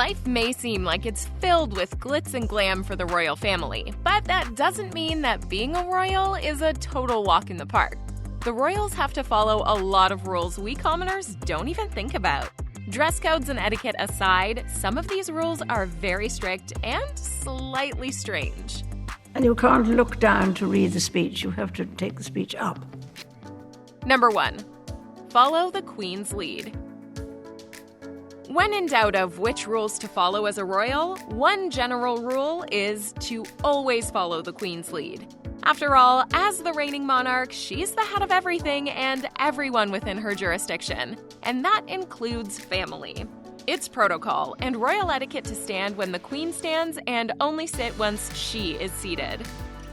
Life may seem like it's filled with glitz and glam for the royal family, but that doesn't mean that being a royal is a total walk in the park. The royals have to follow a lot of rules we commoners don't even think about. Dress codes and etiquette aside, some of these rules are very strict and slightly strange. And you can't look down to read the speech, you have to take the speech up. Number 1. Follow the Queen's lead. When in doubt of which rules to follow as a royal, one general rule is to always follow the Queen's lead. After all, as the reigning monarch, she's the head of everything and everyone within her jurisdiction, and that includes family. It's protocol and royal etiquette to stand when the Queen stands and only sit once she is seated.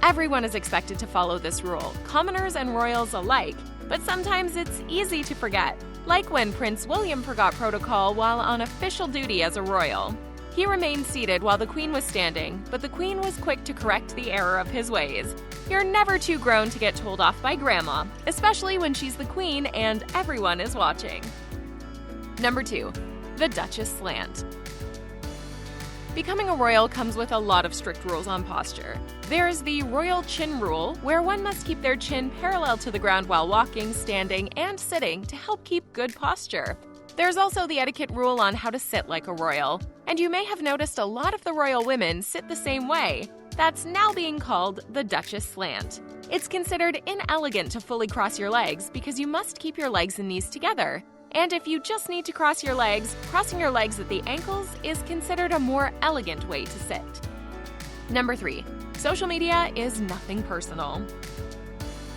Everyone is expected to follow this rule, commoners and royals alike, but sometimes it's easy to forget, like when Prince William forgot protocol while on official duty as a royal. He remained seated while the Queen was standing, but the Queen was quick to correct the error of his ways. You're never too grown to get told off by Grandma, especially when she's the Queen and everyone is watching. Number 2. The Duchess Slant. Becoming a royal comes with a lot of strict rules on posture. There's the royal chin rule, where one must keep their chin parallel to the ground while walking, standing, and sitting to help keep good posture. There's also the etiquette rule on how to sit like a royal, and you may have noticed a lot of the royal women sit the same way. That's now being called the Duchess Slant. It's considered inelegant to fully cross your legs because you must keep your legs and knees together. And if you just need to cross your legs, crossing your legs at the ankles is considered a more elegant way to sit. Number 3. Social media is nothing personal.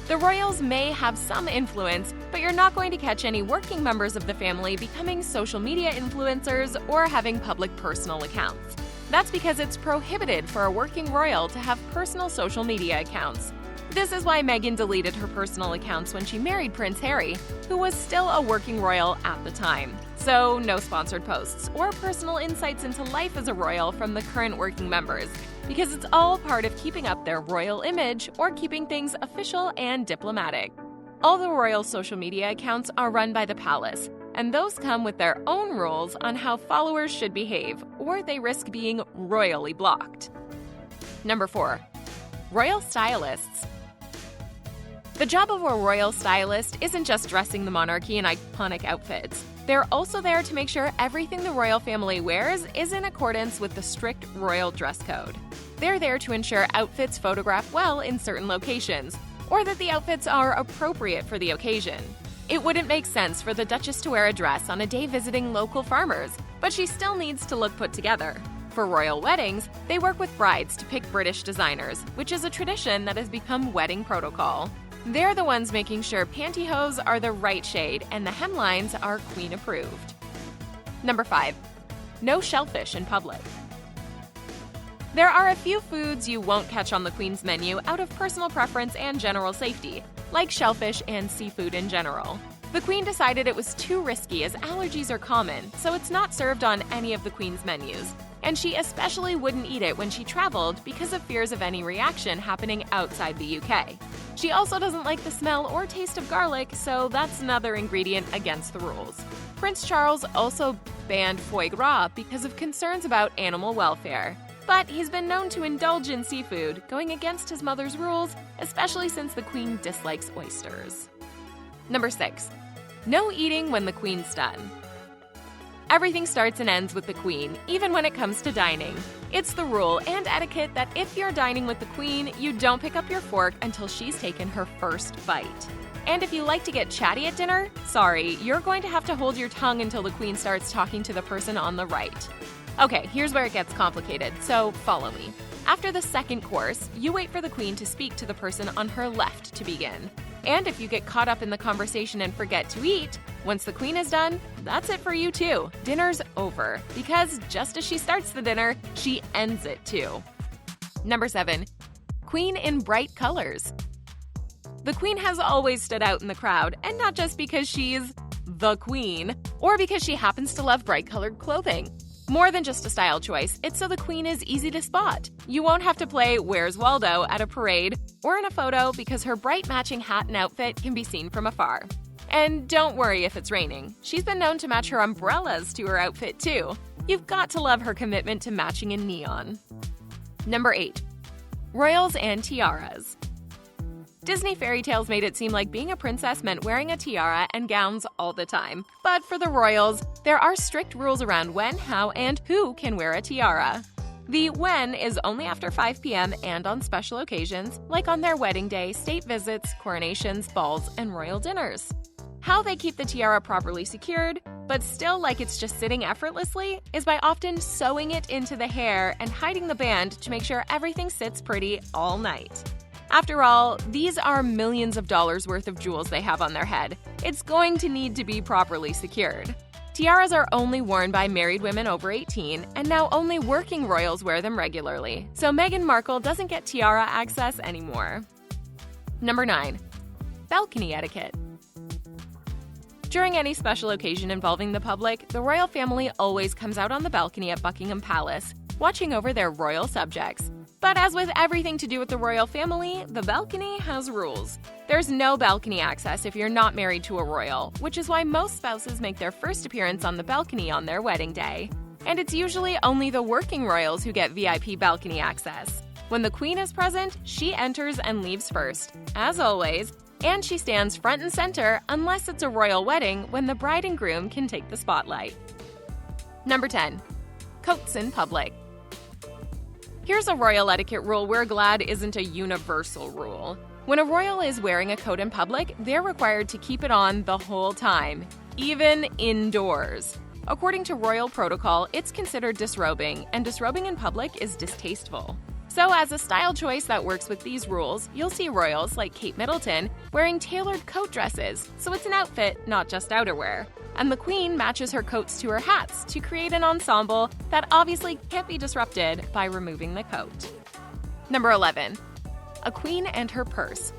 The royals may have some influence, but you're not going to catch any working members of the family becoming social media influencers or having public personal accounts. That's because it's prohibited for a working royal to have personal social media accounts. This is why Meghan deleted her personal accounts when she married Prince Harry, who was still a working royal at the time. So no sponsored posts or personal insights into life as a royal from the current working members, because it's all part of keeping up their royal image or keeping things official and diplomatic. All the royal social media accounts are run by the palace, and those come with their own rules on how followers should behave, or they risk being royally blocked. Number 4. Royal Stylists. The job of a royal stylist isn't just dressing the monarchy in iconic outfits. They're also there to make sure everything the royal family wears is in accordance with the strict royal dress code. They're there to ensure outfits photograph well in certain locations, or that the outfits are appropriate for the occasion. It wouldn't make sense for the Duchess to wear a dress on a day visiting local farmers, but she still needs to look put together. For royal weddings, they work with brides to pick British designers, which is a tradition that has become wedding protocol. They're the ones making sure pantyhose are the right shade and the hemlines are Queen approved. Number 5. No shellfish in public. There are a few foods you won't catch on the Queen's menu out of personal preference and general safety, like shellfish and seafood in general. The Queen decided it was too risky as allergies are common, so it's not served on any of the Queen's menus. And she especially wouldn't eat it when she traveled because of fears of any reaction happening outside the UK. She also doesn't like the smell or taste of garlic, so that's another ingredient against the rules. Prince Charles also banned foie gras because of concerns about animal welfare. But he's been known to indulge in seafood, going against his mother's rules, especially since the Queen dislikes oysters. Number 6. No eating when the Queen's done. Everything starts and ends with the Queen, even when it comes to dining. It's the rule and etiquette that if you're dining with the Queen, you don't pick up your fork until she's taken her first bite. And if you like to get chatty at dinner, sorry, you're going to have to hold your tongue until the Queen starts talking to the person on the right. Okay, here's where it gets complicated, so follow me. After the second course, you wait for the Queen to speak to the person on her left to begin. And if you get caught up in the conversation and forget to eat, once the Queen is done, that's it for you too. Dinner's over, because just as she starts the dinner, she ends it too. Number 7. Queen in bright colors. The Queen has always stood out in the crowd, and not just because she's the Queen, or because she happens to love bright-colored clothing. More than just a style choice, it's so the Queen is easy to spot. You won't have to play Where's Waldo at a parade or in a photo because her bright matching hat and outfit can be seen from afar. And don't worry if it's raining. She's been known to match her umbrellas to her outfit too. You've got to love her commitment to matching in neon. Number 8. Royals and tiaras. Disney fairy tales made it seem like being a princess meant wearing a tiara and gowns all the time. But for the royals, there are strict rules around when, how, and who can wear a tiara. The when is only after 5 p.m. and on special occasions, like on their wedding day, state visits, coronations, balls, and royal dinners. How they keep the tiara properly secured, but still like it's just sitting effortlessly, is by often sewing it into the hair and hiding the band to make sure everything sits pretty all night. After all, these are millions of dollars worth of jewels they have on their head. It's going to need to be properly secured. Tiaras are only worn by married women over 18, and now only working royals wear them regularly, so Meghan Markle doesn't get tiara access anymore. Number 9. Balcony etiquette. During any special occasion involving the public, the royal family always comes out on the balcony at Buckingham Palace, watching over their royal subjects. But as with everything to do with the royal family, the balcony has rules. There's no balcony access if you're not married to a royal, which is why most spouses make their first appearance on the balcony on their wedding day. And it's usually only the working royals who get VIP balcony access. When the Queen is present, she enters and leaves first, as always, and she stands front and center unless it's a royal wedding when the bride and groom can take the spotlight. Number 10. Coats in public. Here's a royal etiquette rule we're glad isn't a universal rule. When a royal is wearing a coat in public, they're required to keep it on the whole time, even indoors. According to royal protocol, it's considered disrobing, and disrobing in public is distasteful. So as a style choice that works with these rules, you'll see royals like Kate Middleton wearing tailored coat dresses, so it's an outfit, not just outerwear. And the Queen matches her coats to her hats to create an ensemble that obviously can't be disrupted by removing the coat. Number 11. A queen and her purse.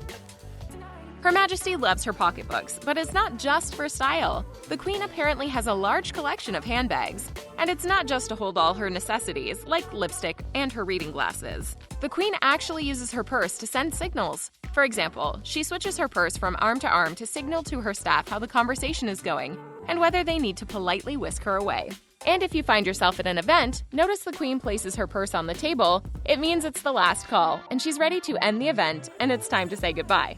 Her Majesty loves her pocketbooks, but it's not just for style. The Queen apparently has a large collection of handbags. And it's not just to hold all her necessities, like lipstick and her reading glasses. The Queen actually uses her purse to send signals. For example, she switches her purse from arm to arm to signal to her staff how the conversation is going, and whether they need to politely whisk her away. And if you find yourself at an event, notice the Queen places her purse on the table. It means it's the last call, and she's ready to end the event, and it's time to say goodbye.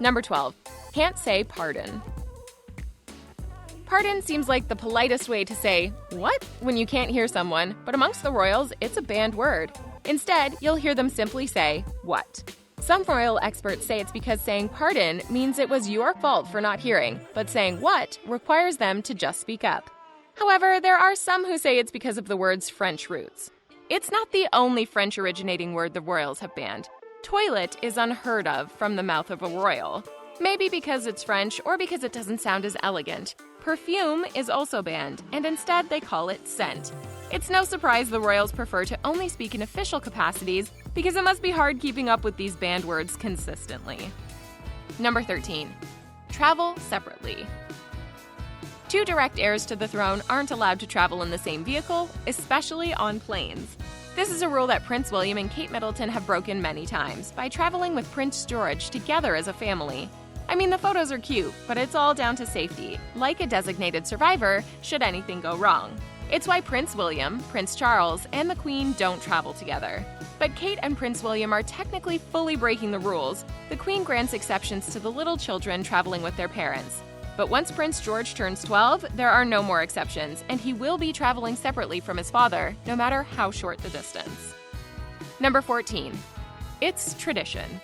Number 12. Can't say pardon. Pardon seems like the politest way to say, "what?" when you can't hear someone, but amongst the royals, it's a banned word. Instead, you'll hear them simply say, "what?" Some royal experts say it's because saying pardon means it was your fault for not hearing, but saying what requires them to just speak up. However, there are some who say it's because of the word's French roots. It's not the only French-originating word the royals have banned. Toilet is unheard of from the mouth of a royal. Maybe because it's French or because it doesn't sound as elegant. Perfume is also banned, and instead they call it scent. It's no surprise the royals prefer to only speak in official capacities because it must be hard keeping up with these banned words consistently. Number 13. Travel separately. Two direct heirs to the throne aren't allowed to travel in the same vehicle, especially on planes. This is a rule that Prince William and Kate Middleton have broken many times by traveling with Prince George together as a family. I mean, the photos are cute, but it's all down to safety, like a designated survivor should anything go wrong. It's why Prince William, Prince Charles, and the Queen don't travel together. But Kate and Prince William are technically fully breaking the rules. The Queen grants exceptions to the little children traveling with their parents. But once Prince George turns 12, there are no more exceptions, and he will be traveling separately from his father, no matter how short the distance. Number 14. It's tradition.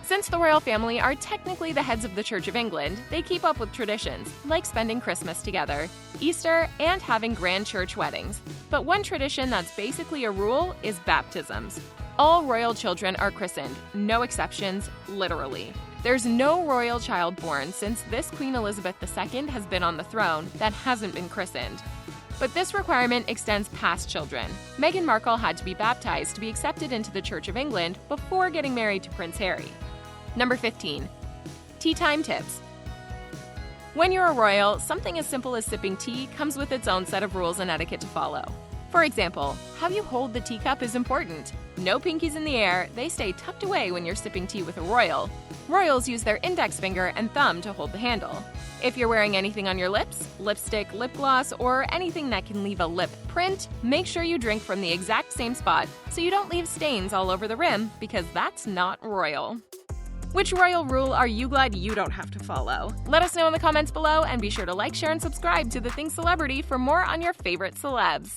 Since the royal family are technically the heads of the Church of England, they keep up with traditions, like spending Christmas together, Easter, and having grand church weddings. But one tradition that's basically a rule is baptisms. All royal children are christened, no exceptions, literally. There's no royal child born since this Queen Elizabeth II has been on the throne that hasn't been christened. But this requirement extends past children. Meghan Markle had to be baptized to be accepted into the Church of England before getting married to Prince Harry. Number 15. Tea time tips. When you're a royal, something as simple as sipping tea comes with its own set of rules and etiquette to follow. For example, how you hold the teacup is important. No pinkies in the air, they stay tucked away when you're sipping tea with a royal. Royals use their index finger and thumb to hold the handle. If you're wearing anything on your lips, lipstick, lip gloss, or anything that can leave a lip print, make sure you drink from the exact same spot so you don't leave stains all over the rim, because that's not royal. Which royal rule are you glad you don't have to follow? Let us know in the comments below, and be sure to like, share, and subscribe to The Thing Celebrity for more on your favorite celebs.